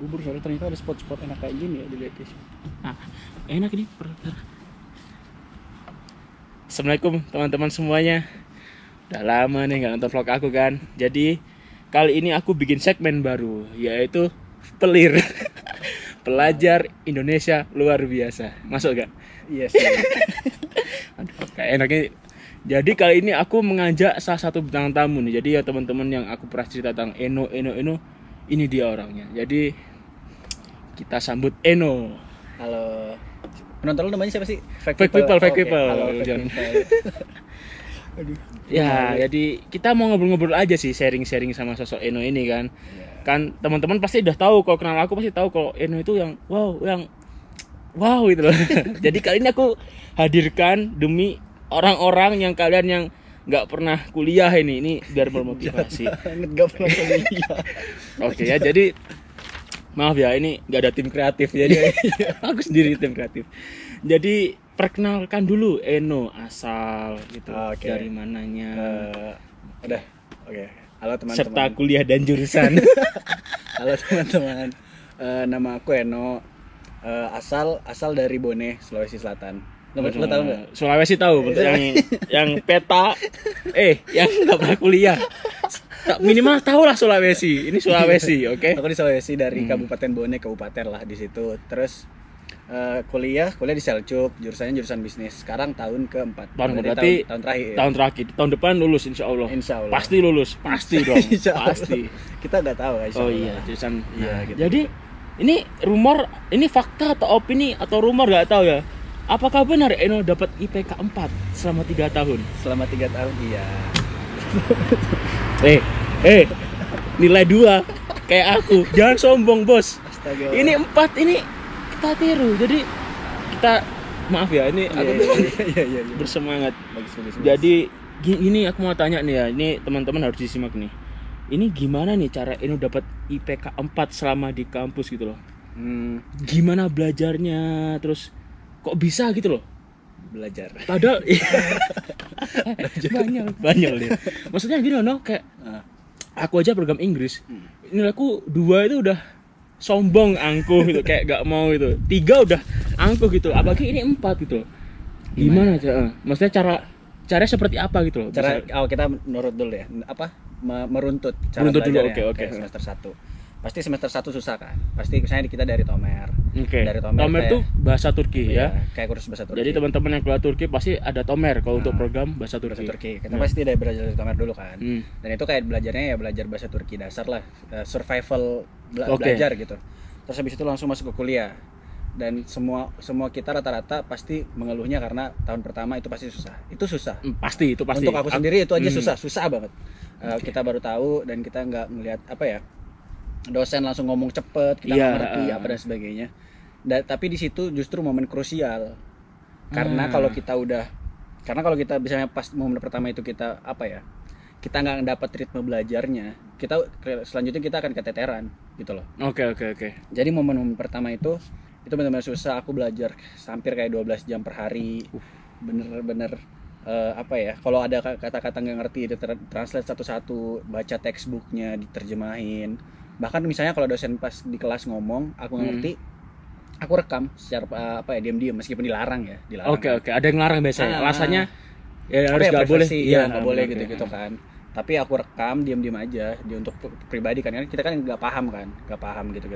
Gue baru sadar ternyata ada spot-spot enak kayak gini ya di Letis. Nah, enak ini. Assalamualaikum teman-teman semuanya. Udah lama nih nggak nonton vlog aku kan. Jadi kali ini aku bikin segmen baru, yaitu Pelir. Pelajar Indonesia luar biasa. Masuk gak? Iya sih. Aduh, kayak enaknya. Jadi kali ini aku mengajak salah satu bintang tamu nih. Jadi ya teman-teman yang aku pernah cerita tentang Eno, ini dia orangnya. Jadi kita sambut Eno. Halo. Penonton lu namanya siapa sih? Fake people. Halo, fake Jangan. people. Aduh. Ya, jadi kita mau ngobrol-ngobrol aja sih, sharing-sharing sama sosok Eno ini kan. Iya. Kan teman-teman pasti udah tahu, kalau kenal aku pasti tahu kalau Eno itu yang wow gitu loh. Jadi kali ini aku hadirkan demi orang-orang yang kalian yang nggak pernah kuliah ini biar bermotivasi. Nggak pernah kuliah. Oke ya, jadi maaf ya, ini nggak ada tim kreatif, jadi aku sendiri tim kreatif. Jadi perkenalkan dulu Eno, asal gitu, Oke. dari mananya, Udah. Oke. Halo teman-teman. serta kuliah dan jurusan. Halo teman-teman. Nama aku Eno. Asal dari Bone, Sulawesi Selatan. Lo tahu nggak? Sulawesi tahu, bentuk yang peta, yang nggak pernah kuliah. Minimal tahu lah Sulawesi. Ini Sulawesi, oke? Aku di Sulawesi dari Kabupaten Bone, kabupaten lah di situ. Terus kuliah di Selcuk, jurusannya jurusan bisnis. Sekarang tahun keempat. Berarti tahun terakhir. Tahun terakhir, tahun depan lulus insya Allah. Insya Allah. Pasti lulus, pasti dong. Insya Allah. Pasti. Kita nggak tahu. Insya Oh Allah. iya, jurusan. Iya, Nah, gitu. jadi ini rumor, ini fakta atau opini atau rumor nggak tahu ya. Apakah benar Eno dapat IPK 4 selama 3 tahun? Selama 3 tahun, iya. Nilai 2 kayak aku. Jangan sombong, Bos. Astaga. Ini 4 ini kita tiru. Jadi kita maaf ya, ini aku Iya. bersemangat. Bagus. Jadi ini aku mau tanya nih ya. Ini teman-teman harus disimak nih. Ini gimana nih cara Eno dapat IPK 4 selama di kampus gitu loh? Gimana belajarnya? Terus kok bisa gitu loh? Belajar. Padahal banyak deh. Maksudnya gini loh, kayak aku aja program Inggris. Nilaiku 2 itu udah sombong, angkuh gitu, kayak gak mau itu. 3 udah angkuh gitu. Apalagi ini 4 gitu loh. Gimana cara? Maksudnya caranya seperti apa gitu loh? Kita menurut dulu ya. Meruntut cara Meruntut dulu, belajarnya. oke. Kayak semester 1. Pasti semester 1 susah kan. Pasti misalnya kita dari Tomer. Oke. Dari Tomer Tomer tuh bahasa Turki ya. Kayak kursus bahasa Turki. Jadi teman-teman yang keluar Turki pasti ada Tomer kalau untuk program bahasa Turki. Kita pasti dari belajar dari Tomer dulu kan. Hmm. Dan itu kayak belajarnya ya belajar bahasa Turki dasar lah, survival Oke. belajar gitu. Terus habis itu langsung masuk ke kuliah. Dan semua kita rata-rata pasti mengeluhnya karena tahun pertama itu pasti susah. Itu susah. Pasti. Untuk aku sendiri itu aja susah banget. Kita baru tahu dan kita nggak ngelihat dosen langsung ngomong cepet, kita nggak ngerti apa dan sebagainya. Tapi di situ justru momen krusial. Karena kalau kita misalnya pas momen pertama itu kita kita nggak dapat ritme belajarnya, selanjutnya kita akan keteteran gitu loh. Oke. Jadi momen pertama itu benar-benar susah. Aku belajar hampir kayak 12 jam per hari. Bener-bener kalau ada kata-kata nggak ngerti translate satu-satu, baca textbooknya, diterjemahin. Bahkan misalnya kalau dosen pas di kelas ngomong aku nggak ngerti, aku rekam secara diam-diam meskipun dilarang. Oke. Ada yang larang biasanya. Alasannya ya harus nggak boleh. Iya, nggak boleh gitu kan. Tapi aku rekam diam-diam aja untuk pribadi kan. Kita kan nggak paham gitu.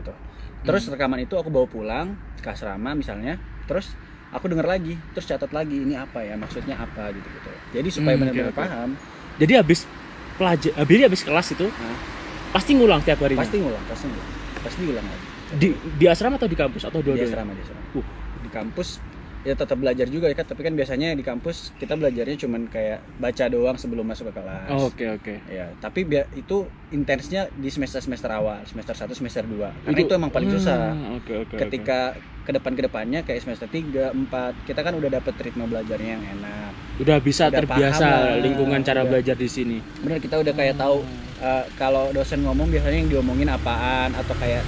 Terus rekaman itu aku bawa pulang ke asrama misalnya. Terus aku denger lagi, terus catat lagi ini apa ya, maksudnya apa gitu. Jadi supaya benar-benar paham. Jadi habis kelas itu pasti ngulang tiap hari. Pasti ngulang lagi. Di asrama atau di kampus atau dua-duanya? Di asrama. Di kampus ya tetap belajar juga ya kan, tapi kan biasanya di kampus kita belajarnya cuman kayak baca doang sebelum masuk ke kelas. Oke. Ya, tapi itu intensnya di semester awal, semester 1, semester 2. Karena itu emang paling susah. Oke. Ketika kedepannya kayak semester 3, 4, kita kan udah dapet ritme belajarnya yang enak. Udah bisa Udah terbiasa paham lah, lingkungan cara udah. belajar di sini. Bener, kita udah kayak tahu kalau dosen ngomong biasanya yang diomongin apaan, atau kayak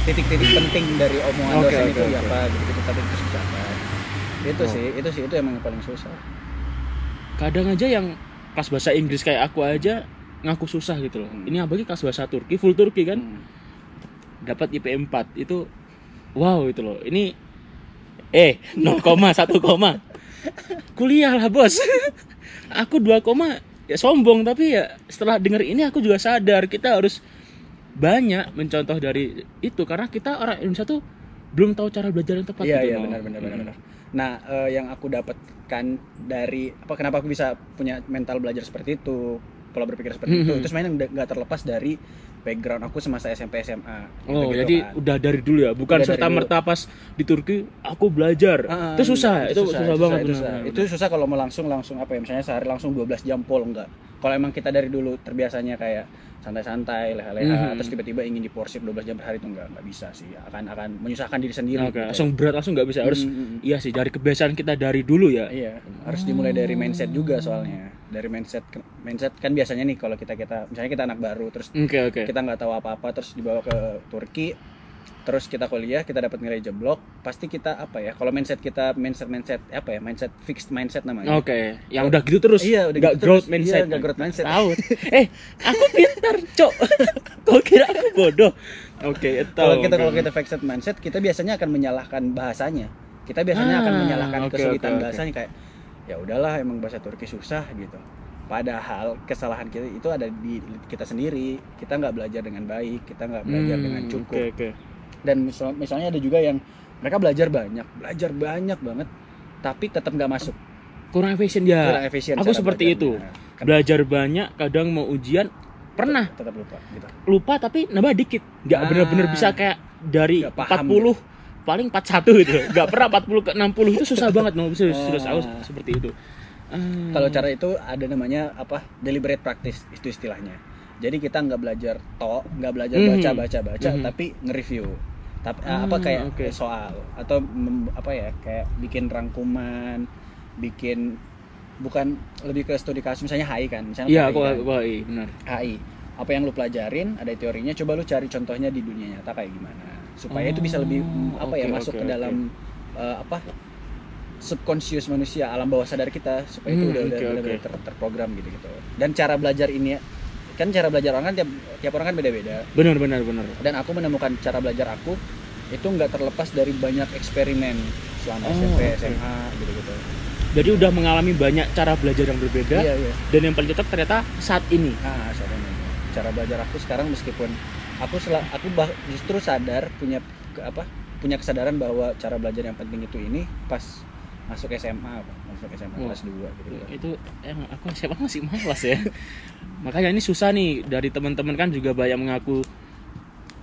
titik-titik penting dari omongan dosen itu apa gitu. Tapi itu susah kan. Itu emang yang paling susah. Kadang aja yang kelas bahasa Inggris kayak aku aja ngaku susah gitu loh. Ini apalagi kelas bahasa Turki, full Turki kan. dapat IP 4 itu wow itu loh. Ini 0,1, kuliah lah bos. Aku 2, ya sombong, tapi ya setelah dengar ini aku juga sadar kita harus banyak mencontoh dari itu, karena kita orang Indonesia tuh belum tahu cara belajar yang tepat. Iya benar. Nah, yang aku dapatkan dari kenapa aku bisa punya mental belajar seperti itu, pola berpikir seperti itu sebenarnya nggak terlepas dari background aku semasa SMP SMA. Oh, gitu jadi kan. Udah dari dulu ya, bukan serta-merta pas di Turki aku belajar. Itu susah, itu susah banget. Itu susah kalau mau langsung misalnya sehari langsung 12 jam pol enggak. Kalau emang kita dari dulu terbiasanya kayak santai-santai, leha-leha, terus tiba-tiba ingin diporsir 12 jam per hari itu enggak bisa sih. Akan menyusahkan diri sendiri. Gitu. Langsung berat, langsung enggak bisa. Harus iya sih, dari kebiasaan kita dari dulu ya. Iya, harus dimulai dari mindset juga soalnya. Dari mindset kan biasanya nih kalau kita misalnya kita anak baru terus kita nggak tahu apa-apa terus dibawa ke Turki, terus kita kuliah, kita dapat nilai jeblok, pasti kita kalau mindset fixed mindset namanya. Yang udah gitu terus. Iya, udah gak gitu growth terus. mindset. Iya, gak growth mindset. Tahu. Aku pintar, Cok. Kau kira aku bodoh? Kalau kita fixed mindset, kita biasanya akan menyalahkan bahasanya. Kita biasanya akan menyalahkan kesulitan bahasanya kayak ya udahlah emang bahasa Turki susah gitu. Padahal kesalahan kita itu ada di kita sendiri. Kita nggak belajar dengan baik, kita nggak belajar dengan cukup. Dan misalnya ada juga yang mereka belajar banyak banget, tapi tetap nggak masuk. Kurang efisien ya. Aku seperti itu. Belajar banyak, kadang mau ujian pernah tetap lupa gitu. Lupa tapi nambah dikit. Nggak benar-benar bisa kayak dari 40 paling 41 gitu. Nggak pernah 40 ke 60 itu susah banget. Serius aku seperti itu. Kalau cara itu ada namanya deliberate practice itu istilahnya. Jadi kita nggak belajar baca, tapi nge-review. Tapi kayak soal atau kayak bikin rangkuman, bukan lebih ke studi kasus misalnya HI kan. Iya, HI benar. HI. Apa yang lu pelajarin, ada teorinya, coba lu cari contohnya di dunia nyata kayak gimana. Supaya itu bisa lebih masuk ke dalam subconscious manusia, alam bawah sadar kita, supaya itu udah terprogram gitu. Dan cara belajar ini kan cara belajar orang kan tiap orang kan beda-beda. Benar. Dan aku menemukan cara belajar aku itu nggak terlepas dari banyak eksperimen selama SMP, SMA gitu. Jadi udah mengalami banyak cara belajar yang berbeda. Iya. Dan yang paling cocok ternyata saat ini. Saat ini. Cara belajar aku sekarang meskipun aku justru sadar punya kesadaran bahwa cara belajar yang penting itu ini pas masuk SMA kelas 2 gitu. Itu yang aku SMA masih malas ya. Makanya ini susah nih, dari teman-teman kan juga banyak mengaku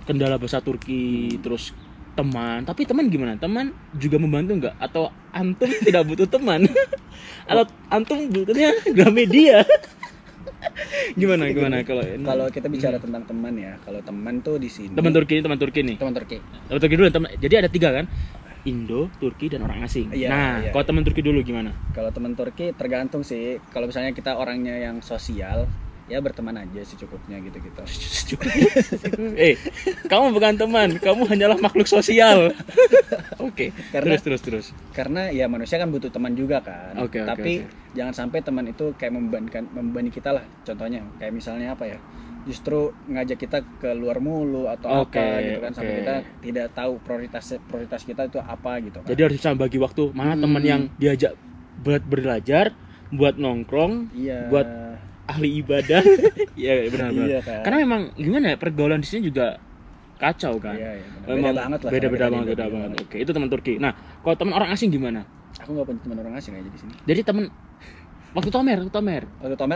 kendala bahasa Turki, terus teman. Tapi teman gimana? Teman juga membantu nggak? Atau antum tidak butuh teman? Atau antum butuhnya Gramedia? Gimana kalau kita bicara tentang teman ya, kalau teman tuh di sini teman Turki nih. Teman Turki dulu. Jadi ada 3 kan? Indo, Turki, dan orang asing. Iya. Kalau teman Turki dulu gimana? Kalau teman Turki tergantung sih. Kalau misalnya kita orangnya yang sosial, ya berteman aja secukupnya gitu. Kamu bukan teman, kamu hanyalah makhluk sosial. Terus. Karena ya manusia kan butuh teman juga kan. Tapi jangan sampai teman itu kayak membebani kita lah. Contohnya kayak misalnya justru ngajak kita ke luar mulu atau gitu kan, sampai kita tidak tahu prioritas kita itu apa gitu kan. Jadi harus bisa bagi waktu mana teman yang diajak buat belajar, buat nongkrong, buat ahli ibadah. Iya benar. Kan. Karena memang gimana ya, pergaulan di sini juga kacau kan. Iya, beda banget. Itu teman Turki. Nah, kalau teman orang asing gimana? Aku nggak punya teman orang asing aja di sini. Jadi teman waktu Tomer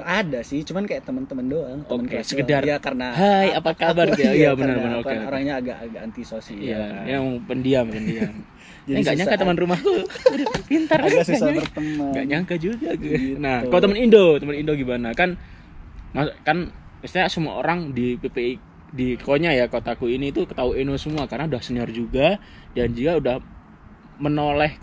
ada sih, cuman kayak teman-teman doang, teman kelas sekedar ya, karena hai apa kabar dia. Iya benar. Orangnya agak anti sosial. Iya, yang pendiam. Jadi nggak nyangka teman rumahku pintar, agak susah berteman. Nggak nyangka juga gitu. Nah, kalau teman Indo gimana? Kan misalnya semua orang di PPI di Konya ya, kotaku ini tuh ketahui Eno semua karena udah senior juga dan juga udah menoreh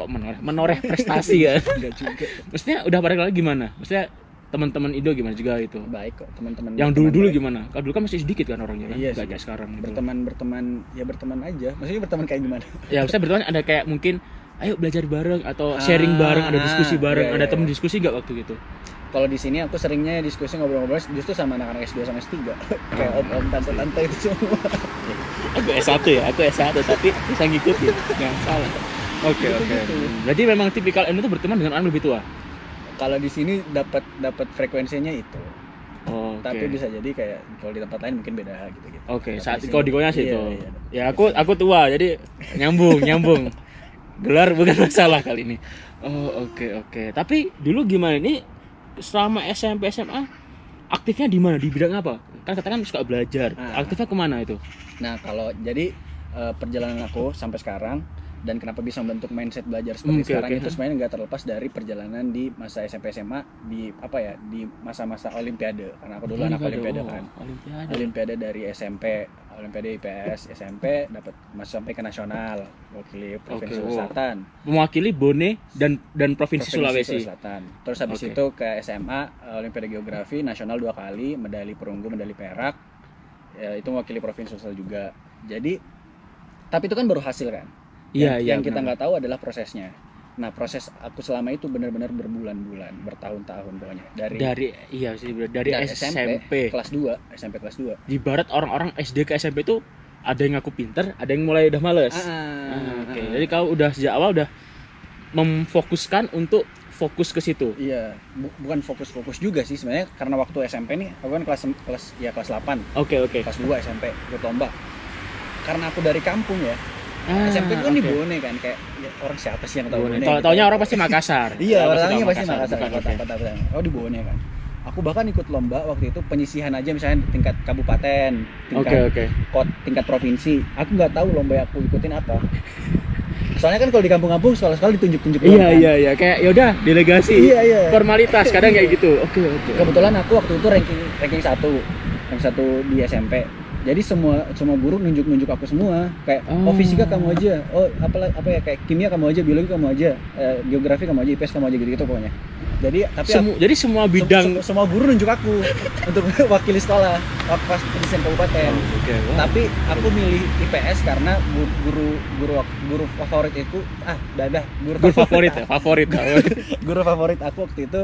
prestasi ya. Enggak juga. Maksudnya udah pada lagi gimana? Maksudnya teman-teman Indo gimana juga itu? Baik kok, teman-teman. Yang dulu gimana? Kalau dulu kan masih sedikit kan orangnya kan. Iya, enggak kayak sekarang gitu. Berteman aja. Maksudnya berteman kayak gimana? Ya, maksudnya berteman ada kayak mungkin ayo belajar bareng atau sharing bareng, ada diskusi bareng, ada teman diskusi enggak waktu gitu? Kalau di sini aku seringnya diskusi ngobrol-ngobrol justru sama anak-anak S2 sama S3. Kayak om-om, tante-tante itu semua. Aku S1 ya, aku S1 tapi bisa ngikutin. Enggak salah. Oke. Berarti memang tipikal Anda itu berteman dengan orang lebih tua. Kalau di sini dapat frekuensinya itu. Oh, tapi bisa jadi kayak kalau di tempat lain mungkin beda gitu. Oke, saat kau di Konya sih iya, itu. Iya. Ya aku tua jadi nyambung. Gelar bukan masalah kali ini. Oh, oke. Tapi dulu gimana ini selama SMP SMA aktifnya di mana? Di bidang apa? Kan katakan suka belajar. Aktifnya kemana itu? Nah, kalau jadi perjalanan aku sampai sekarang dan kenapa bisa membentuk mindset belajar seperti sekarang itu sebenarnya nggak terlepas dari perjalanan di masa SMP SMA di masa-masa Olimpiade, karena aku dulu anak Olimpiade kan. Olimpiade dari SMP, Olimpiade IPS SMP dapat masuk sampai ke nasional, wakili Provinsi Selatan. Mewakili Bone dan Provinsi Sulawesi Selatan. Terus habis itu ke SMA Olimpiade Geografi nasional 2 kali, medali perunggu, medali perak. Ya, itu mewakili Provinsi Sulawesi juga. Jadi tapi itu kan baru hasil kan. Yang kita nggak tahu adalah prosesnya. Nah, proses aku selama itu benar-benar berbulan-bulan, bertahun-tahun pokoknya. Dari SMP kelas 2, SMP kelas 2. Di barat orang-orang SD ke SMP itu ada yang ngaku pinter, ada yang mulai udah males. Jadi kau udah sejak awal udah memfokuskan untuk fokus ke situ. Iya, bukan fokus juga sih sebenarnya, karena waktu SMP nih aku kan kelas 8. Oke. Kelas 2 SMP ikut lomba. Karena aku dari kampung ya. SMP kan di Bone kan, kayak ya, orang siapa sih yang tahu Bone? Taunya orang pasti Makassar. Iya, orangnya pasti Makassar. Oh, di Bone kan. Aku bahkan ikut lomba waktu itu penyisihan aja, misalnya tingkat kabupaten, tingkat provinsi. Aku nggak tahu lomba yang aku ikutin apa. Soalnya kan kalau di kampung-kampung sekolah-sekolah ditunjuk-tunjuk doang. Iya, kayak yaudah delegasi. Iya. Formalitas kadang kayak gitu. Oke. Kebetulan aku waktu itu ranking 1 di SMP. Jadi semua guru nunjuk aku semua, kayak fisika kamu aja, apa ya, kayak kimia kamu aja, biologi kamu aja, geografi kamu aja, IPS kamu aja, gitu pokoknya. Jadi semua bidang semua guru nunjuk aku untuk wakili sekolah pas desain kabupaten. Tapi aku milih IPS karena guru favorit itu guru favorit. Guru favorit aku waktu itu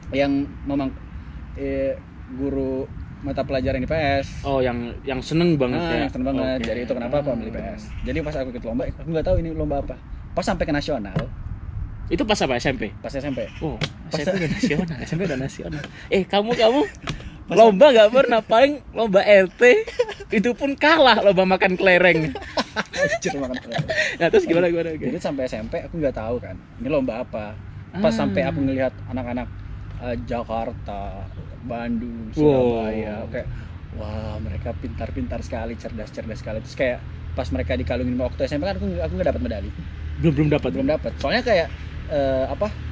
yang memang guru mata pelajaran IPS. Oh, yang seneng banget ya. Yang seneng banget. Jadi itu kenapa aku ambil IPS. Jadi pas aku ikut lomba, aku nggak tahu ini lomba apa. Pas sampai ke nasional. Itu pas apa? SMP? Pas SMP. Oh, SMP udah nasional. Kamu lomba nggak pernah, paling lomba LT itu pun kalah lomba makan kelereng. Anjir, makan kelereng. Nah, terus gimana? Jadi sampai SMP aku nggak tahu kan, ini lomba apa. Pas sampai aku ngelihat anak-anak Jakarta, Bandung, Surabaya, kayak wah, mereka pintar sekali, cerdas sekali. Terus kayak pas mereka dikalungin waktu SMP kan aku nggak dapat medali. Belum dapat. Soalnya kayak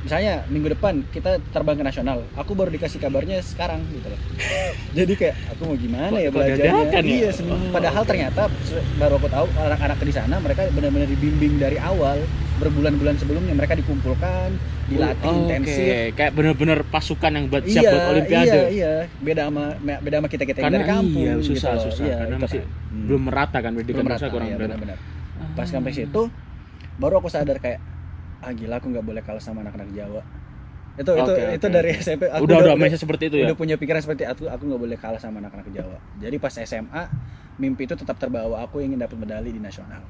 misalnya minggu depan kita terbang ke nasional, aku baru dikasih kabarnya sekarang gitu loh. Jadi kayak aku mau gimana ya belajarnya. Iya, padahal ternyata baru aku tahu anak-anak di sana mereka benar-benar dibimbing dari awal, berbulan-bulan sebelumnya mereka dikumpulkan, dilatih intensif. Kayak benar-benar pasukan yang siap buat Olimpiade. Iya. Beda sama kita yang dari kampung. Iya, susah. Karena masih belum merata kan, pendidikan masa kurang benar. Pas sampai situ baru aku sadar kayak gila, aku nggak boleh kalah sama anak-anak Jawa. Itu dari SMP aku udah mindset seperti itu ya. Udah punya pikiran seperti aku nggak boleh kalah sama anak-anak Jawa. Jadi pas SMA mimpi itu tetap terbawa, aku ingin dapat medali di nasional.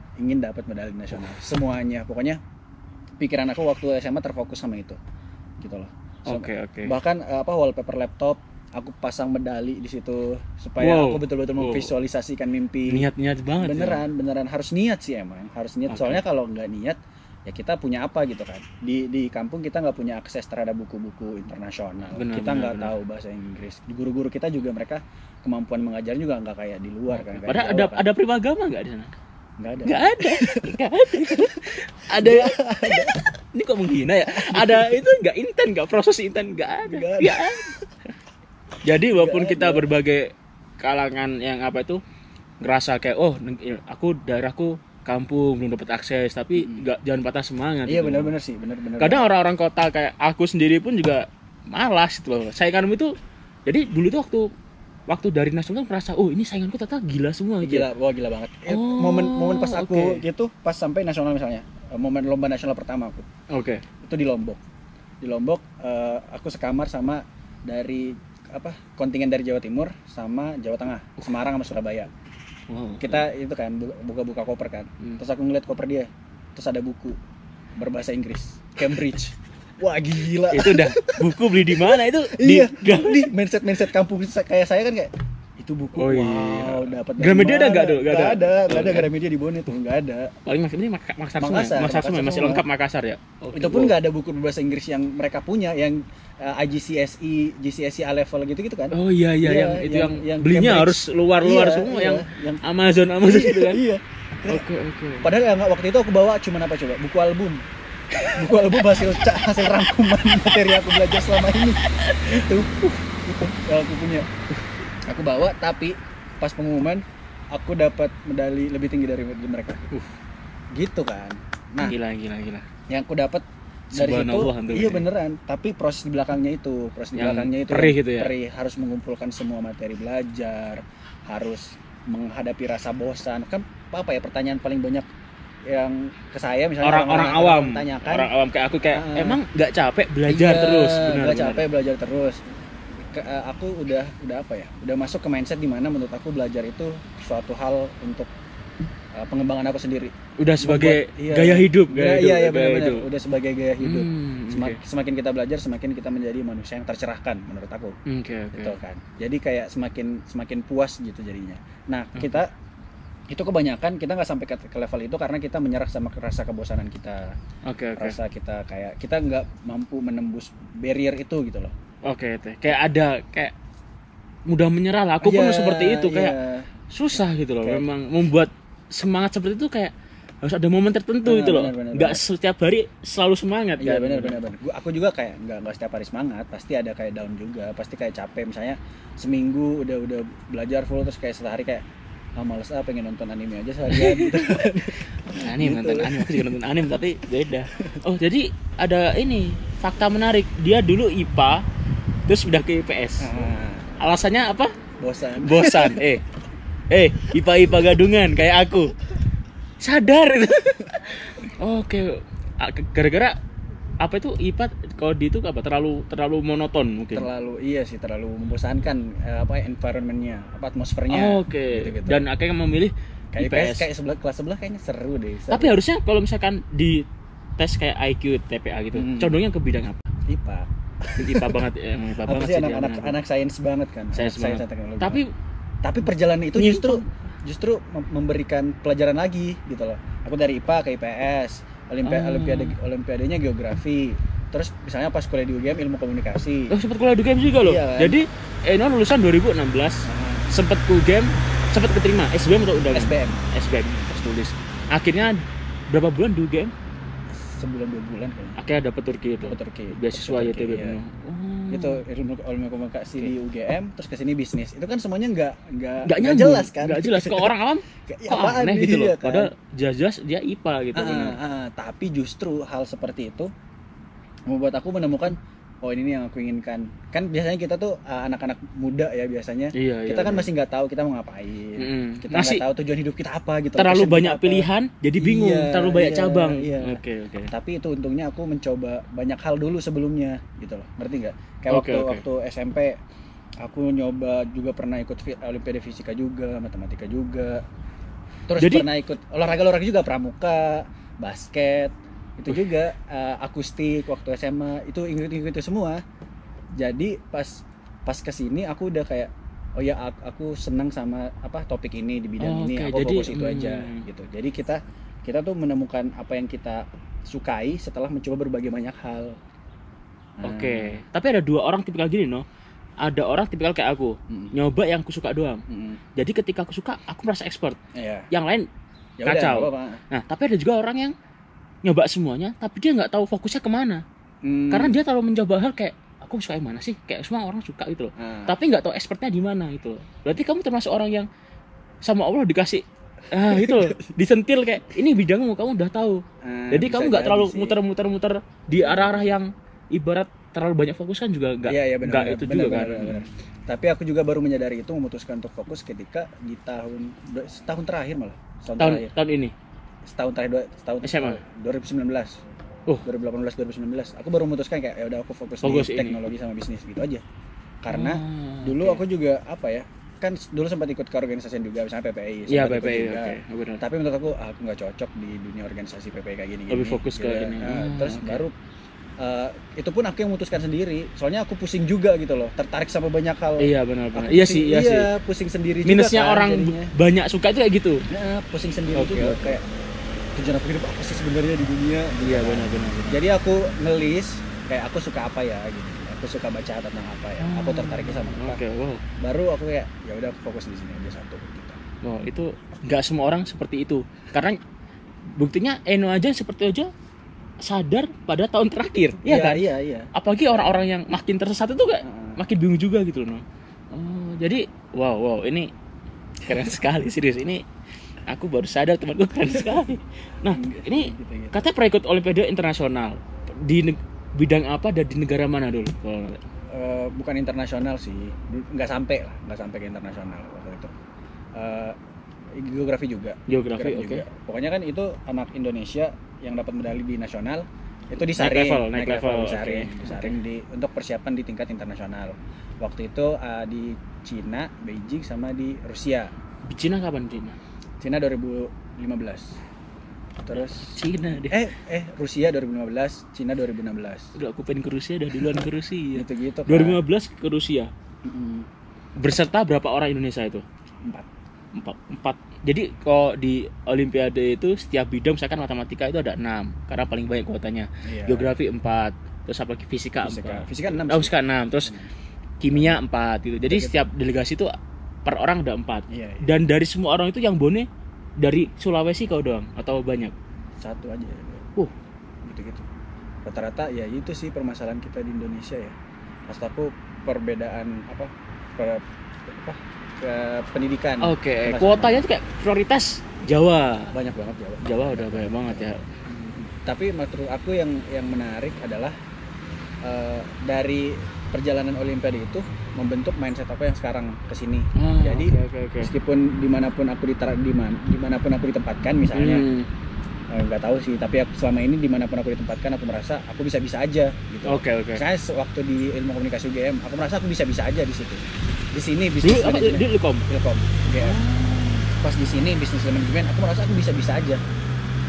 Semuanya pokoknya pikiran aku waktu SMA terfokus sama itu. Gitu loh. Oke. Bahkan wallpaper laptop aku pasang medali di situ supaya aku betul-betul memvisualisasikan mimpi. Niat banget. Beneran harus niat sih emang. Harus niat. Soalnya kalau nggak niat ya kita punya apa gitu kan, di kampung kita nggak punya akses terhadap buku-buku internasional, kita nggak tahu bahasa Inggris, guru-guru kita juga mereka kemampuan mengajar juga nggak kayak di luar kan. Padahal ada primagama nggak di sana? Nggak ada. Ini kok menghina ya? Ada itu nggak inten, nggak proses inten, nggak ada. Jadi walaupun kita berbagai kalangan yang ngerasa kayak daerahku kampung belum dapat akses, tapi jangan patah semangat. Iya, gitu. Benar sih. Kadang orang-orang kota kayak aku sendiri pun juga malas gitu loh. Sainganmu itu, jadi dulu tuh waktu dari nasional merasa ini sainganku ternyata gila semua. Gila banget. Momen pas aku gitu, pas sampai nasional misalnya, momen lomba nasional pertama aku. Itu di Lombok. Aku sekamar sama dari kontingen dari Jawa Timur sama Jawa Tengah, Semarang sama Surabaya. Wow. Kita itu kan buka-buka koper kan. Terus aku ngeliat koper dia. Terus ada buku berbahasa Inggris, Cambridge. Wah gila. Itu udah buku beli di mana itu? Iya, di mindset kampung kayak saya kan kayak itu buku. Oh, iya. Wow, dapat dari Gramedia ada mana? nggak tuh? Nggak ada Gramedia di Bonnet tuh, nggak ada. Paling ini Makassar semua, masih lengkap Makassar ya. Itu pun nggak ada buku berbahasa Inggris yang mereka punya, yang IGCSE, GCSE A level gitu kan. Oh iya, yang belinya Cambridge. harus luar Iya, semua, iya, yang Amazon gitu kan. Iya. Oke. Padahal ya, waktu itu aku bawa cuman apa coba? Buku album hasil rangkuman materi aku belajar selama ini. Itu yang aku punya. Aku bawa, tapi pas pengumuman aku dapat medali lebih tinggi dari mereka. Gitu kan. Nah, Gila. yang aku dapat dari situ, iya beneran. Tapi proses di belakangnya itu perih gitu ya. Perih, harus mengumpulkan semua materi belajar, harus menghadapi rasa bosan. Kan apa ya, pertanyaan paling banyak yang ke saya misalnya orang awam tanyakan, orang awam kayak aku kayak emang nggak capek belajar terus, nggak capek belajar terus. Aku udah apa ya, udah masuk ke mindset dimana menurut aku belajar itu suatu hal untuk pengembangan aku sendiri, udah sebagai gaya hidup. Iya benar-benar udah sebagai gaya hidup. Semakin kita belajar semakin kita menjadi manusia yang tercerahkan menurut aku. Gitu kan, jadi kayak semakin puas gitu jadinya. Nah kita itu kebanyakan kita nggak sampai ke level itu karena kita menyerah sama rasa kebosanan kita. Rasa kita kayak kita nggak mampu menembus barrier itu gitu loh. Kayak ada kayak mudah menyerah lah. Aku pun seperti itu, kayak susah gitu loh. Memang membuat semangat seperti itu kayak harus ada momen tertentu gitu loh. Nggak setiap hari selalu semangat kan. Iya benar. Aku juga kayak nggak setiap hari semangat, pasti ada kayak down juga, pasti kayak capek. Misalnya seminggu udah belajar full terus kayak sehari kayak males pengen nonton anime aja seharian gitu. Nonton anime, aku juga nonton anime tapi beda. Oh jadi ada ini fakta menarik, dia dulu IPA terus pindah ke IPS. Alasannya apa? Bosan. IPA gadungan kayak aku. Sadar itu. Oke. Gara-gara apa itu IPA kalau di itu apa terlalu monoton mungkin. Terlalu membosankan environment-nya, atmosfernya. Gitu. Dan akhirnya memilih IPS kayak kelas sebelah kayaknya seru deh. Tapi harusnya kalau misalkan di tes kayak IQ, TPA gitu, condongnya ke bidang apa? IPA banget ya, IPA banget sih anak sains banget kan. Sains teknologi. Tapi perjalanan itu justru memberikan pelajaran lagi gitu loh. Aku dari IPA ke IPS, olimpiadenya geografi. Terus misalnya pas kuliah di UGM ilmu komunikasi. Sempat kuliah di UGM juga loh. Iya, kan? Jadi lulusan 2016. Sempat ke UGM, sempat keterima SBM atau undangan? SBM pas tulis. Akhirnya berapa bulan di UGM? Sebulan 2 bulan kayaknya. Akhirnya dapat Turki. Beasiswa YTB. Itu ilmu komunikasi di UGM, terus kesini bisnis. Itu kan semuanya nggak jelas kan? Nggak jelas. Ke orang awam kok aneh gitu loh. Kan? Padahal jelas dia IPA gitu. Tapi justru hal seperti itu membuat aku menemukan ini yang aku inginkan. Kan biasanya kita tuh anak-anak muda ya biasanya. Kita kan masih nggak tahu kita mau ngapain. Kita nggak tahu tujuan hidup kita apa gitu. Terlalu banyak pilihan, jadi bingung. Terlalu banyak cabang. Oke. Tapi itu untungnya aku mencoba banyak hal dulu sebelumnya gitu loh. Ngerti nggak? Kayak waktu SMP aku nyoba juga pernah ikut olimpiade fisika juga, matematika juga. Terus pernah ikut olahraga juga, pramuka, basket. Itu juga akustik waktu SMA, itu ikut semua. Jadi pas kesini aku udah kayak aku senang sama topik ini di bidang ini, aku fokus itu aja gitu. Jadi kita tuh menemukan apa yang kita sukai setelah mencoba berbagai banyak hal. Tapi ada 2 orang tipikal gini ada orang tipikal kayak aku, nyoba yang aku suka doang. Jadi ketika aku suka aku merasa expert, yang lain kacau. Nah tapi ada juga orang yang nyoba semuanya tapi dia nggak tahu fokusnya kemana. Karena dia terlalu mencoba hal kayak aku suka yang mana sih, kayak semua orang suka gitu loh. Tapi nggak tahu expertnya di mana gitu loh. Berarti kamu termasuk orang yang sama Allah dikasih itu loh, disentil kayak ini bidangmu, kamu udah tahu. Jadi kamu nggak terlalu muter-muter di arah-arah yang ibarat terlalu banyak fokus kan juga nggak itu juga kan. Tapi aku juga baru menyadari itu, memutuskan untuk fokus ketika di tahun terakhir malah tahun ini setahun SMA 2019 2018 aku baru memutuskan kayak udah aku fokus di teknologi sama bisnis gitu aja. Karena dulu aku juga kan dulu sempat ikut keorganisasian juga, misalnya PPI. Iya, sempat ikut PPI, juga. oke, benar. Tapi menurut aku nggak cocok di dunia organisasi PPI kayak gini. Lebih fokus ke gini. Terus Oke. baru itu pun aku yang memutuskan sendiri. Soalnya aku pusing juga gitu loh, tertarik sama banyak hal. Iya benar-benar. Aku Iya pusing- sih, iya sih. pusing sendiri Minusnya juga kan orang jadinya. banyak suka itu kayak gitu. Nah, pusing sendiri Oke, juga oke. kayak tujuan aku hidup apa sih sebenarnya di dunia. Iya benar-benar. Jadi aku ngelis kayak aku suka apa ya gitu. Aku suka baca tentang apa ya. Aku tertariknya sama apa. Oke, wow. Baru aku kayak ya udah aku fokus di sini aja satu gitu. Wow, itu nggak semua orang seperti itu. Karena buktinya Eno aja seperti aja sadar pada tahun terakhir, iya kan? Iya. Apalagi orang-orang yang makin tersesat itu kayak Heeh. makin bingung juga gitu loh. Oh, jadi wow, ini keren sekali serius. Ini aku baru sadar temanku keren sekali. Nah, ini Gitu. katanya pernah ikut Olimpiade internasional di bidang apa dan di negara mana dulu? Bukan internasional sih, nggak sampai ke internasional waktu itu. Geografi juga. Geografi, oke. juga. Pokoknya kan itu anak Indonesia yang dapat medali di nasional itu disaring, Naik level, disaring, oke. disaring untuk persiapan di tingkat internasional. Waktu itu di Cina, Beijing sama di Rusia. Di Cina kapan Cina? Cina 2015. Terus Cina deh. Rusia 2015, Cina 2016. Udah aku pengen ke Rusia, dah duluan ke Rusia. Gitu-gitu kan. 2015 ke Rusia. Mm-mm. Berserta berapa orang Indonesia itu? 4. Empat. Jadi kalau di Olimpiade itu setiap bidang misalkan matematika itu ada 6 karena paling banyak kuotanya. Iya. Geografi 4, terus apa lagi fisika 4. Fisika 6. Oh, fisika 6, terus kimia 4 gitu. Jadi Betul. setiap delegasi itu per orang ada 4. Iya. Dan dari semua orang itu yang bone dari Sulawesi kau doang atau banyak? Satu aja. Gitu-gitu. Rata-rata ya itu sih permasalahan kita di Indonesia ya. Maksud aku perbedaan ke pendidikan. Oke, kuotanya tuh kayak prioritas Jawa. banyak banget Jawa. Jawa udah banyak banget ya. Tapi menurut aku yang menarik adalah dari perjalanan Olimpiade itu membentuk mindset aku yang sekarang kesini. Jadi oke. meskipun dimanapun aku ditempatkan misalnya, nggak tahu sih, tapi aku selama ini dimanapun aku ditempatkan aku merasa aku bisa-bisa aja gitu. Oke. Misalnya waktu di ilmu komunikasi UGM aku merasa aku bisa-bisa aja di situ. Di sini Dulu bisnis apa manajemen dulu kom? Ilkom UGM. Pas di sini bisnis manajemen aku merasa aku bisa-bisa aja.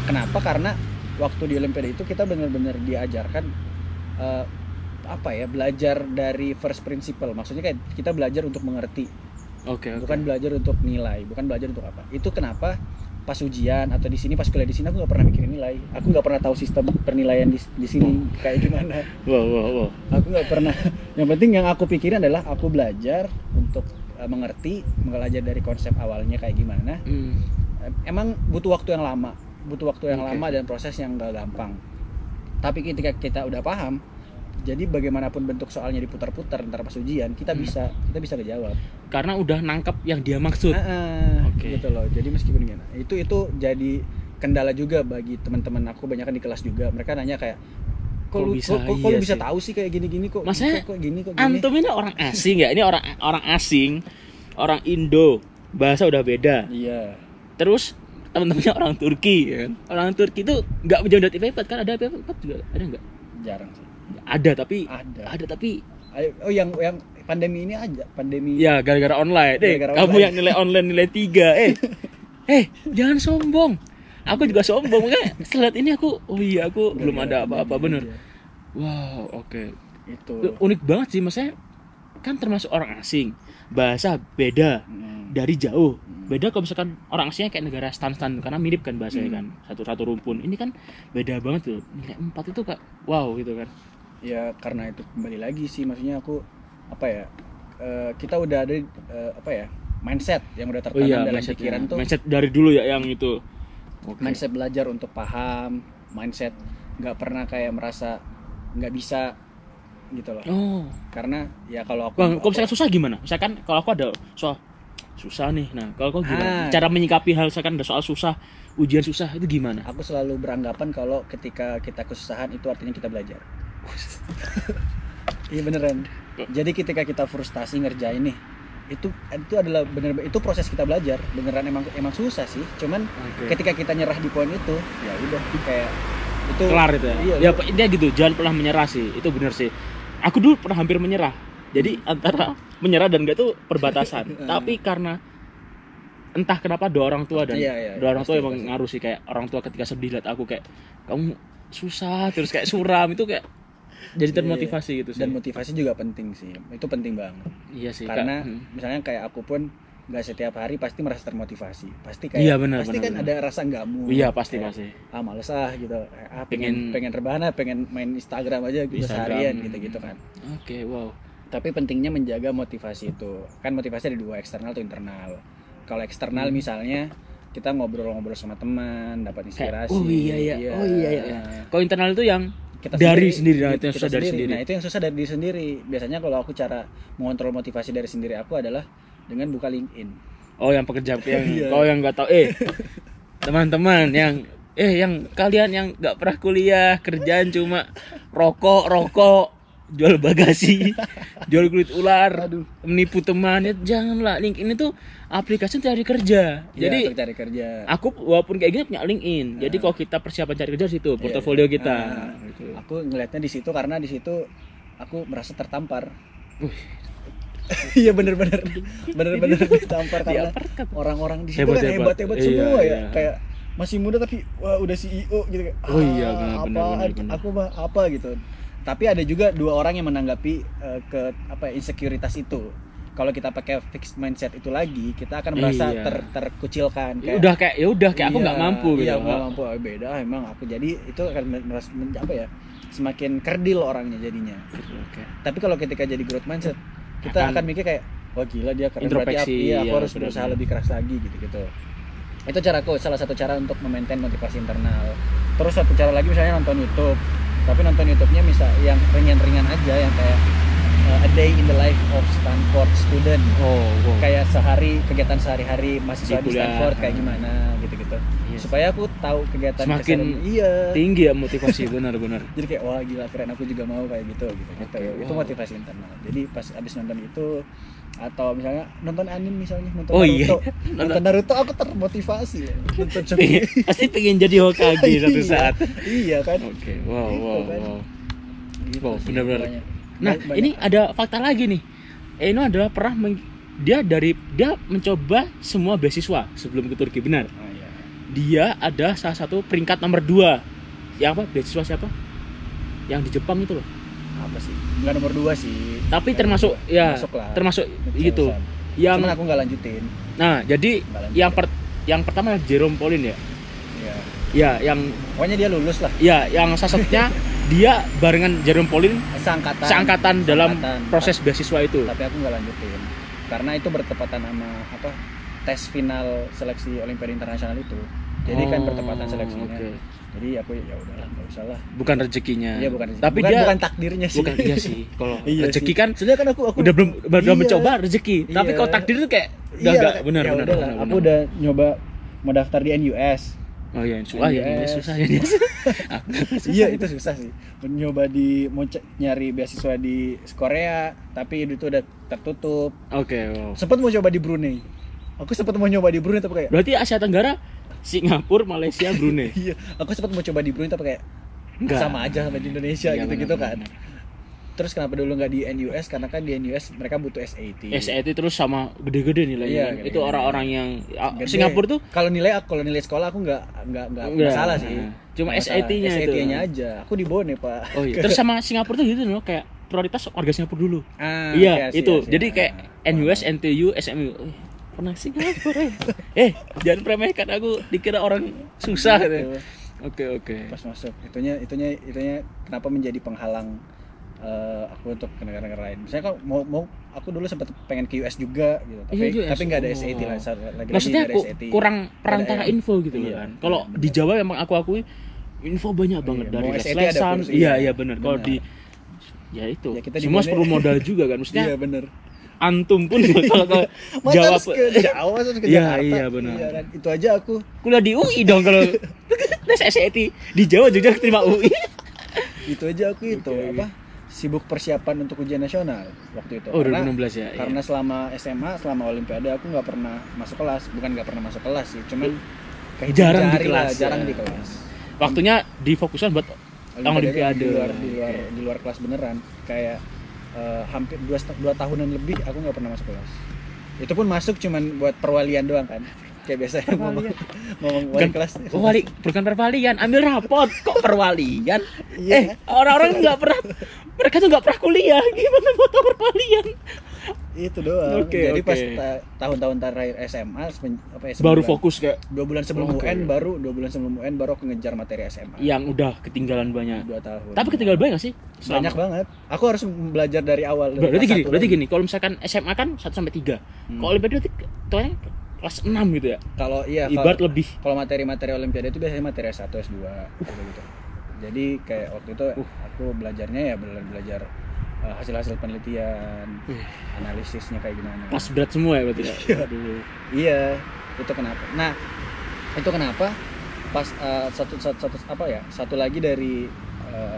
Kenapa? Karena waktu di Olimpiade itu kita benar-benar diajarkan belajar dari first principle. Maksudnya kayak kita belajar untuk mengerti. Oke. Bukan belajar untuk nilai, bukan belajar untuk apa. Itu kenapa pas ujian atau di sini pas kuliah di sini aku nggak pernah mikirin nilai. Aku nggak pernah tahu sistem penilaian di sini kayak gimana. Wow. Aku nggak pernah. Yang penting yang aku pikirin adalah aku belajar untuk mengerti, belajar dari konsep awalnya kayak gimana. Emang butuh waktu yang lama, lama dan proses yang nggak gampang. Tapi ketika kita udah paham, jadi bagaimanapun bentuk soalnya diputar-putar ntar pas ujian kita bisa kejawab. Karena udah nangkep yang dia maksud. Oke. Gitu loh. Jadi meskipun gimana, itu jadi kendala juga bagi teman-teman aku, banyak kan di kelas juga. Mereka nanya kayak kok lu bisa tahu sih kayak gini-gini kok. Maksudnya kok gini. Antum ini orang asing ya? Ini orang asing, orang Indo, bahasa udah beda. Iya. Terus teman-temannya orang Turki ya kan? Orang Turki itu nggak menjauh dari IP4 kan? Ada IP4 juga? Ada nggak? Jarang sih. Ada tapi yang pandemi ini aja, pandemi. ya gara-gara online. Kamu yang nilai online nilai 3. Jangan sombong. Aku juga sombong kan. Setelah ini aku belum ada apa-apa bener. Wow, oke. Itu Unik banget sih, maksudnya kan termasuk orang asing, bahasa beda dari jauh. Beda kalau misalkan orang asingnya kayak negara stan-stan karena mirip kan bahasanya kan, satu rumpun. Ini kan beda banget tuh. Nilai 4 itu kak, wow gitu kan. ya karena itu kembali lagi sih, maksudnya aku kita udah ada mindset yang udah tertanam dalam pikiran tuh. Mindset dari dulu ya yang itu. Mindset belajar untuk paham, mindset nggak pernah kayak merasa nggak bisa gitu loh. Karena ya kalau aku misalkan susah gimana? Misalkan kalau aku ada soal susah nih, nah kalau kau gimana? Cara menyikapi hal misalkan ada soal susah, ujian susah itu gimana? Aku selalu beranggapan kalau ketika kita kesusahan itu artinya kita belajar. Iya beneran. Jadi ketika kita frustasi ngerjain nih, itu adalah bener, itu proses kita belajar. Beneran emang susah sih. Cuman ketika kita nyerah di poin itu, ya udah kayak itu kelar itu ya. Iya, ya intinya gitu, jangan pernah menyerah sih. Itu bener sih. Aku dulu pernah hampir menyerah. Jadi antara menyerah dan enggak tuh perbatasan. Tapi karena entah kenapa dua orang tua dan dua orang tua emang ngaruh sih, kayak orang tua ketika sedih lihat aku kayak kamu susah terus kayak suram itu kayak jadi termotivasi gitu sih. Dan motivasi juga penting sih, itu penting banget. Iya sih, karena misalnya kayak aku pun nggak setiap hari pasti merasa termotivasi, pasti kayak pasti kan ada rasa nggak mood. Iya pasti males gitu, pengen rebahan, pengen main Instagram aja gitu seharian gitu kan. Oke, wow. Tapi pentingnya menjaga motivasi itu kan, motivasi ada dua, eksternal atau internal. Kalau eksternal misalnya kita ngobrol-ngobrol sama teman, dapat inspirasi. Kalau internal itu yang kita dari sendiri, itu yang susah dari sendiri. Nah, itu yang susah dari diri sendiri. Biasanya kalau aku cara mengontrol motivasi dari sendiri aku adalah dengan buka LinkedIn. Oh, yang pekerja yang kau yang enggak tahu teman-teman yang kalian yang enggak pernah kuliah, kerjaan cuma rokok, jual bagasi, jual kulit ular, menipu teman, ya janganlah. LinkedIn itu aplikasi untuk cari kerja. Jadi untuk cari kerja. Aku walaupun kayak gini punya LinkedIn. Jadi kalau kita persiapan cari kerja di situ, portofolio kita. Gitu. Aku ngelihatnya di situ karena di situ aku merasa tertampar. Iya benar-benar ditampar karena orang-orang di situ kan hebat semua ya. Kayak masih muda tapi wah udah CEO gitu kayak. Benar. Aku mah apa gitu. Tapi ada juga dua orang yang menanggapi insekuritas itu. Kalau kita pakai fixed mindset itu lagi, kita akan merasa terkucilkan. Kayak aku nggak mampu gitu. Iya, nggak mampu. Beda emang aku. Jadi itu akan merasa semakin kerdil orangnya jadinya. Tapi kalau ketika jadi growth mindset, kita akan mikir kayak, wah gila dia keren, berarti aku harus berusaha lebih keras lagi gitu. Itu caraku, salah satu cara untuk memaintain motivasi internal. Terus satu cara lagi misalnya nonton YouTube. Tapi nonton YouTube-nya misal yang ringan-ringan aja, yang kayak a day in the life of Stanford student. Kayak kegiatan sehari-hari mahasiswa di Stanford kayak gimana gitu-gitu. Supaya aku tahu kegiatan semakin tinggi ya motivasi. Benar-benar. Jadi kayak wah gila keren, aku juga mau kayak gitu. Itu motivasi internal. Jadi pas abis nonton itu, atau misalnya nonton anime, misalnya nonton Naruto. Nonton Naruto aku termotivasi. Nonton pasti pengen jadi Hokage suatu saat. Iya kan? Oke. Wow. Wow, benar-benar. Nah, ini ada fakta lagi nih. Eno adalah dia mencoba semua beasiswa sebelum ke Turki, benar? Dia ada salah satu peringkat nomor 2. Yang apa? Beasiswa siapa? Yang di Jepang itu loh. Apa sih? Enggak nomor 2 sih. Tapi termasuk gitu. Yang cuman aku enggak lanjutin. Nah, jadi yang pertama Jerome Pauline ya. Ya, yang pokoknya dia lulus lah. Ya, yang salah satunya dia barengan Jerome Pauline seangkatan dalam proses beasiswa itu. Tapi aku enggak lanjutin. Karena itu bertepatan sama tes final seleksi Olimpiade Internasional itu. Jadi kan bertepatan seleksinya. Jadi aku ya udahlah, enggak usah lah. Bukan rezekinya. Iya, bukan rezeki. Tapi bukan takdirnya sih. Bukan iya sih. Kalau rezeki kan sebenarnya kan aku udah mencoba rezeki. Tapi kalau takdir itu kayak udah enggak benar. Aku udah nyoba mau daftar di NUS. Oh iya, NUS susah ya dia. Iya, itu susah sih. Mencoba mau nyari beasiswa di Korea, tapi itu udah tertutup. Wow. Sempat mau coba di Brunei. Aku sempat mau nyoba di Brunei tapi kayak berarti Asia Tenggara Singapura, Malaysia, Brunei. Iya, aku sempat mau coba di Brunei tapi kayak sama aja sama di Indonesia gitu kan. Terus kenapa dulu nggak di NUS? Karena kan di NUS mereka butuh SAT. SAT terus sama gede-gede nilainya. Itu orang-orang yang Singapura tuh kalau nilai sekolah aku nggak masalah sih. Cuma SAT-nya itu. SAT-nya aja. Aku di Bone, Pak. Oh iya. Terus sama Singapura tuh gitu loh, kayak prioritas warga Singapura dulu. Itu. Jadi kayak NUS, NTU, SMU. Pernah Singapura. Jangan remehkan aku, dikira orang susah gitu. Oke. Pas masuk. Itunya kenapa menjadi penghalang aku untuk ke negara-negara lain. Misalnya kan mau aku dulu sempat pengen ke US juga gitu. Tapi nggak ada SAT lah. Maksudnya aku kurang perantara info gitu loh kan. Kalau di Jawa emang aku akui info banyak banget dari lesan. Iya benar. Kalau di itu semua perlu modal juga kan. Maksudnya iya benar. Antum pun kalau ke Jawa ke Jakarta. Iya benar. Iya, kan? Itu aja aku kuliah di UI dong kalau tes SAT di Jawa juga terima UI. Itu aja aku sibuk persiapan untuk ujian nasional waktu itu. 2016 ya. Karena selama SMA, selama Olimpiade aku nggak pernah masuk kelas. Bukan nggak pernah masuk kelas sih, cuman jarang di kelas. Waktunya difokuskan buat Olimpiade di luar kelas beneran. Kayak hampir 2 tahunan lebih aku nggak pernah masuk kelas. Itu pun masuk cuman buat perwalian doang kan. Kayak biasanya ngomong wali kelas. Wali bukan perwalian, ambil rapot kok perwalian. Iya. Orang-orang nggak pernah, mereka tuh nggak pernah kuliah, gimana mau tahu perwalian? Itu doang. Oke, Jadi oke. pas tahun-tahun terakhir SMA Baru fokus kayak 2 bulan sebelum Oke. UN baru 2 bulan sebelum UN baru aku ngejar materi SMA. yang udah ketinggalan banyak. 2 tahun. Tapi ketinggalan banyak nggak sih? banyak banget. Aku harus belajar dari awal. dari kelas Berarti 1 gini, kalau misalkan SMA kan 1 sampai 3. Kalau Olimpiade tuanya kelas 6 gitu ya. Kalau iya Ibarat lebih. kalau materi-materi Olimpiade itu biasanya materi S1, S2 gitu. Jadi kayak waktu itu aku belajarnya ya belajar hasil-hasil penelitian, analisisnya kayak gimana. Kelas berat semua ya berarti ya. Aduh. Iya, itu kenapa? Nah, itu kenapa pas satu lagi dari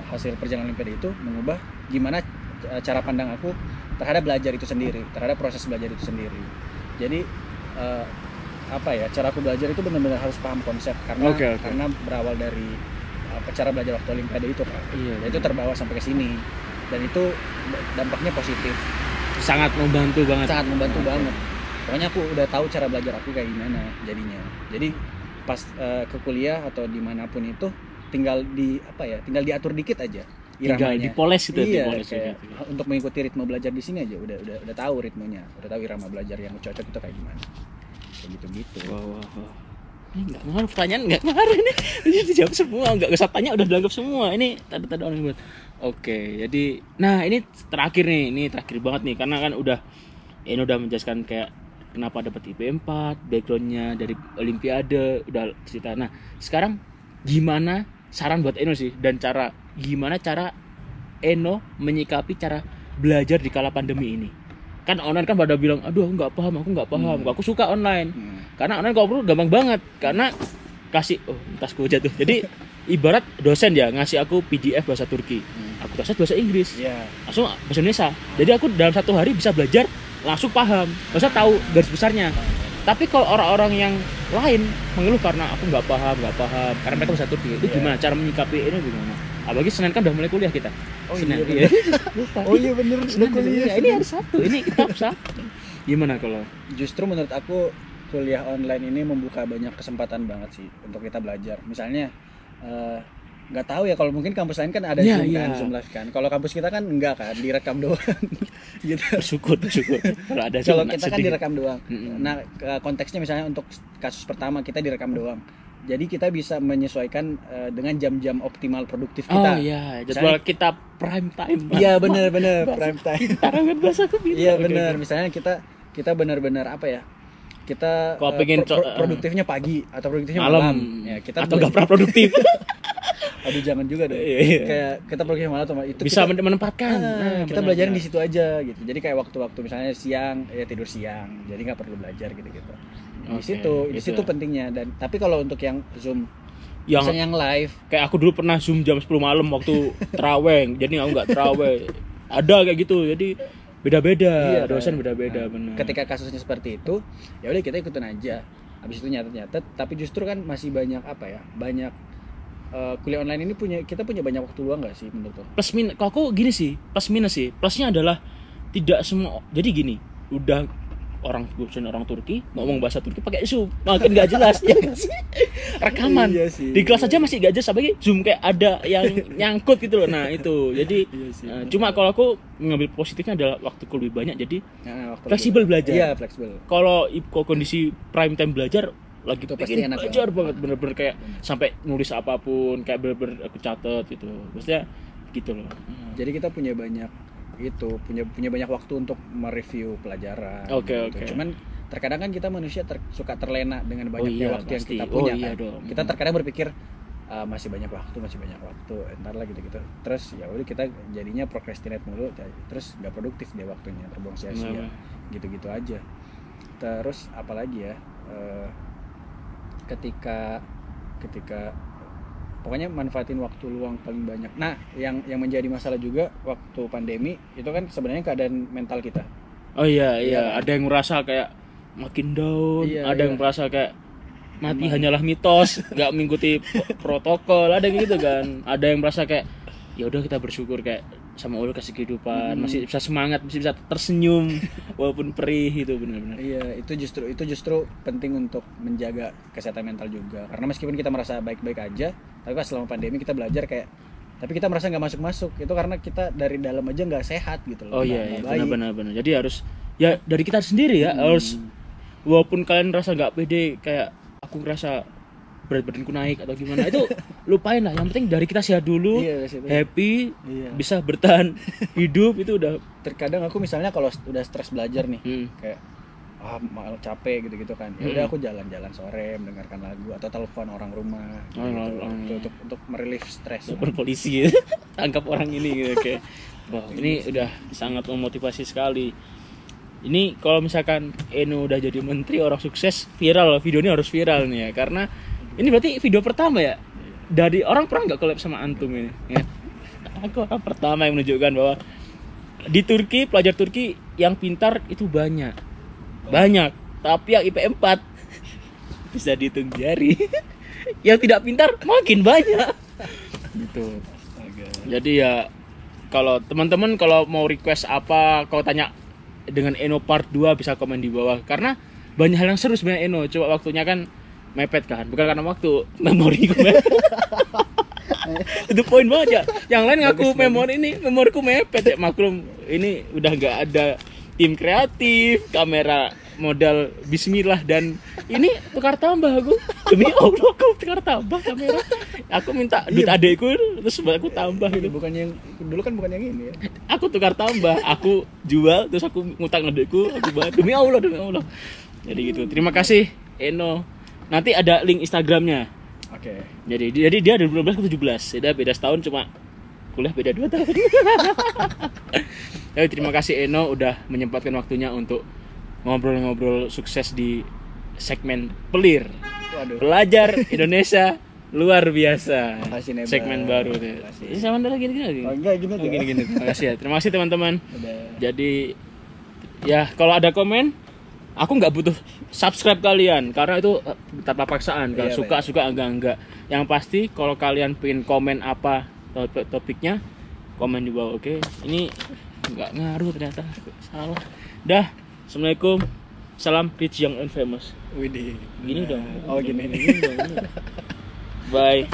hasil perjalanan Olimpiade itu mengubah gimana cara pandang aku terhadap belajar itu sendiri, terhadap proses belajar itu sendiri. Jadi cara aku belajar itu benar-benar harus paham konsep karena Oke. karena berawal dari cara belajar waktu Olimpiade itu kan. Iya. Itu terbawa sampai ke sini dan itu dampaknya positif, Sangat membantu banget. sangat membantu banget. Pokoknya aku udah tahu cara belajar aku kayak gimana jadinya. Jadi pas ke kuliah atau dimanapun itu tinggal diatur dikit aja Tinggal iramanya. dipoles gitu ya, Iya, dipoles kayak gitu. untuk mengikuti ritme belajar di sini aja udah tahu ritmenya, udah tahu irama belajar yang cocok itu kayak gimana. Kayak gitu-gitu. Wah. Ini nggak ngaruh, pertanyaan nggak ngaruh ini. Ini dijawab semua, nggak usah tanya udah dianggap semua. Ini tanda-tanda orang buat. Oke, jadi nah ini terakhir nih, ini terakhir banget nih karena kan udah menjelaskan kayak kenapa dapat IP 4, backgroundnya dari Olimpiade, udah cerita. Nah sekarang gimana saran buat Eno sih dan gimana cara Eno menyikapi cara belajar di kala pandemi ini? Kan online kan pada bilang, aduh aku nggak paham, aku suka online. Karena online kalau perlu gampang banget, karena kasih tasku jatuh. Jadi ibarat dosen ya ngasih aku PDF bahasa Turki, aku translate bahasa Inggris, Iya. langsung bahasa Indonesia. Jadi aku dalam 1 hari bisa belajar langsung paham, masa tahu garis besarnya. Tapi kalau orang-orang yang lain mengeluh karena aku nggak paham, karena mereka bahasa Turki, itu gimana cara menyikapi ini gimana? Apalagi Senin kan udah mulai kuliah kita. Oh Senin, iya, Lupa. Oh iya bener, Senin udah kuliah. ya, ini hari Sabtu, ini kita Sabtu. Gimana kalau? Justru menurut aku kuliah online ini membuka banyak kesempatan banget sih untuk kita belajar. Misalnya nggak tahu ya, kalau mungkin kampus lain kan ada Iya, Zoom iya. kan, Zoom live kan. Kalau kampus kita kan enggak kan, direkam doang. Gitu. Bersyukur. Kalau ada Kalau Zoom, kita kan sedih. direkam doang. Mm-mm. Nah, konteksnya misalnya untuk kasus pertama kita direkam doang. Jadi kita bisa menyesuaikan dengan jam-jam optimal produktif kita. Oh iya, jadwal kita prime time. Iya benar prime time. Tarangan bahasa aku gitu. Iya Oke, benar. oke. Misalnya kita benar-benar kita Kalau pengen produktifnya pagi atau produktifnya malam, malam. Ya, kita atau nggak pernah produktif. Aduh jangan juga deh. Iya. Kayak kita produktifnya malam atau itu Bisa kita, menempatkan. kita belajarin di situ aja gitu. Jadi kayak waktu-waktu misalnya siang ya tidur siang. Jadi nggak perlu belajar gitu-gitu. Di Oke, situ gitu. pentingnya. Dan tapi kalau untuk yang Zoom Yang misalnya yang live kayak aku dulu pernah Zoom jam 10 malam waktu terawih. Jadi aku nggak terawih. Ada kayak gitu. Jadi beda-beda. Dosen kan? beda-beda Nah, benar. ketika kasusnya seperti itu, ya udah kita ikutin aja. Habis itu nyatet, tapi justru kan masih banyak banyak kuliah online ini kita punya banyak waktu luang nggak sih menurut lo? Plus minus, kalau aku gini sih, plus minus sih. Plusnya adalah tidak semua. Jadi gini, udah orang Turki ngomong bahasa Turki pakai Zoom, makin nggak jelas ya nggak sih? Rekaman Iya sih. di kelas aja masih nggak jelas, apalagi Zoom kayak ada yang nyangkut gitu loh. Nah itu jadi Iya sih. cuma kalau aku mengambil positifnya adalah waktuku lebih banyak, jadi Waktu fleksibel belajar. Iya fleksibel. Kalau kondisi prime time belajar lagi Itu pasti pengen enak belajar banget, bener-bener kayak sampai nulis apapun kayak bener-bener aku catat gitu, maksudnya gitu loh. Jadi kita punya banyak banyak waktu untuk mereview pelajaran. Oke, gitu. oke. Cuman terkadang kan kita manusia suka terlena dengan banyaknya waktu yang pasti. kita punya Iya kan. dong. Kita terkadang berpikir masih banyak waktu, entar lah gitu. Terus ya udah kita jadinya procrastinate mulu, terus nggak produktif deh waktunya, terbuang sia-sia. Gitu-gitu aja. Terus apalagi ya? Ketika pokoknya manfaatin waktu luang paling banyak. Nah, yang menjadi masalah juga waktu pandemi itu kan sebenarnya keadaan mental kita. Oh iya, Iya. ada yang merasa kayak makin down, Iya, ada iya. yang merasa kayak mati hanyalah mitos, nggak mengikuti protokol, ada yang gitu kan. Ada yang merasa kayak ya udah kita bersyukur kayak sama Allah kasih kehidupan, masih bisa semangat, masih bisa tersenyum walaupun perih itu benar-benar. Iya, itu justru penting untuk menjaga kesehatan mental juga. Karena meskipun kita merasa baik-baik aja, tapi pas selama pandemi kita belajar kayak tapi kita merasa nggak masuk-masuk. Itu karena kita dari dalam aja nggak sehat gitu loh. Oh iya, benar. Jadi harus ya dari kita sendiri ya, harus walaupun kalian rasa nggak pede kayak aku ngerasa berat badanku naik atau gimana itu lupain lah, yang penting dari kita sehat dulu, happy, bisa bertahan hidup itu udah. Terkadang aku misalnya kalau udah stres belajar nih, kayak malah capek gitu kan, ya udah aku jalan-jalan sore mendengarkan lagu atau telepon orang rumah gitu, untuk merilis stres. Telepon polisi tangkap orang ini gitu kayak wah ini udah sangat memotivasi sekali. Ini kalau misalkan Eno udah jadi menteri orang sukses, viral, videonya harus viral nih ya, karena ini berarti video pertama ya dari orang pernah nggak collab sama antum ini ya? Aku orang pertama yang menunjukkan bahwa di Turki pelajar Turki yang pintar itu banyak, tapi yang IP 4 bisa dihitung jari. Yang tidak pintar makin banyak gitu. Jadi ya kalau teman-teman kalau mau request apa, kalau tanya dengan Eno part 2 bisa komen di bawah, karena banyak hal yang seru sebenarnya Eno, coba waktunya kan mepet kan, bukan karena waktu, memori gue mepet. Itu poin banget ya. Yang lain ngaku memoriku mepet ya, maklum ini udah nggak ada tim kreatif, kamera modal bismillah, dan ini tukar tambah aku. Demi Allah aku tukar tambah kamera. Aku minta duit adekku terus aku tambah gitu. Bukan yang dulu kan, bukan yang ini ya. Aku tukar tambah, aku jual terus aku ngutang adekku, aku bayar. Demi Allah. Jadi gitu. Terima kasih Eno. Nanti ada link Instagramnya. Oke. Jadi dia dari 12 ke 17. Beda setahun, cuma kuliah beda 2 tahun. Jadi terima kasih Eno udah menyempatkan waktunya untuk ngobrol-ngobrol sukses di segmen Pelir. Waduh. Pelajar Indonesia luar biasa. Makasih Neba. Segmen baru tuh. Ini sama lagi gini. Oh, enggak gini aja. Gini. Terima kasih ya. Terima kasih teman-teman. Udah. Jadi ya kalau ada komen, aku nggak butuh subscribe kalian karena itu tanpa paksaan. Kalau suka enggak. Yang pasti kalau kalian pengen komen apa topiknya, komen di bawah. Oke. Ini nggak ngaruh ternyata. Salah. Dah. Assalamualaikum. Salam rich young and famous. Widih. Gini dong. Oh gini. Bye.